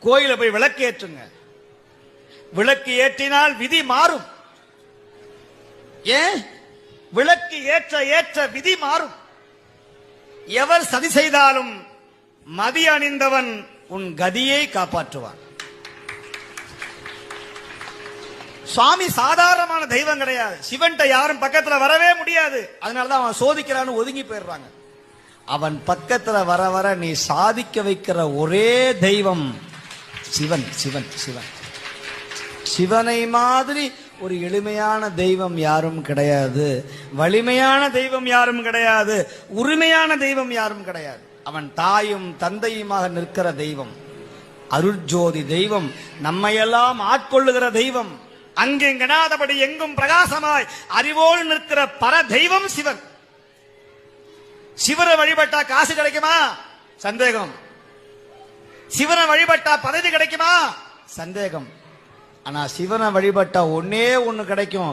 கோயில போய் விளக்கு ஏற்றுங்க. விளக்கு ஏற்றினால் விதி மாறும். ஏன்? விளக்கு ஏற்ற ஏற்ற விதி மாறும். எவர் சதி செய்தாலும் மதி அணிந்தவன் உன் கதியை காப்பாற்றுவான். சுவாமி சாதாரணமான தெய்வம் கிடையாது. சிவன்ட்ட யாரும் பக்கத்துல வரவே முடியாது. அதனாலதான் அவன் சோதிக்கிறான்னு ஒதுங்கி போயிடுறாங்க. அவன் பக்கத்துல வர வர நீ சாதிக்க வைக்கிற ஒரே தெய்வம் சிவன். சிவன் சிவன் சிவனை மாதிரி ஒரு எளிமையான தெய்வம் யாரும் கிடையாது. வலிமையான தெய்வம் யாரும் கிடையாது. உரிமையான தெய்வம் யாரும் கிடையாது. அவன் தாயும் தந்தையுமாக நிற்கிற தெய்வம், அருட்ஜோதி தெய்வம், நம்மையெல்லாம் ஆட்கொள்ளுகிற தெய்வம், அங்கெங்கனாதபடி எங்கும் பிரகாசமாய் அறிவோடு நிற்கிற பர தெய்வம் சிவன். சிவனை வழிபட்டா காசு கிடைக்குமா? சந்தேகம். சிவனை வழிபட்டா பதவி கிடைக்குமா? சந்தேகம். ஆனா சிவனை வழிபட்டா ஒன்னே ஒண்ணு கிடைக்கும்,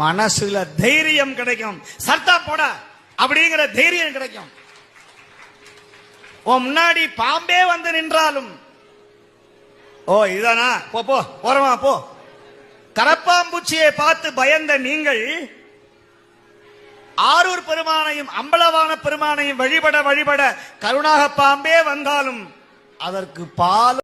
மனசுல தைரியம் கிடைக்கும். சர்த்தா போட அப்படிங்கிற தைரியம் கிடைக்கும். உன் முன்னாடி பாம்பே வந்து நின்றாலும், ஓ இதுதானா, போ போ போறமா போ. கரப்பாம்பூச்சியை பார்த்து பயந்த நீங்கள் ஆரூர் பெருமானையும் அம்பலவான பெருமானையும் வழிபட வழிபட கருணாக பாம்பே வந்தாலும் அதற்கு பால்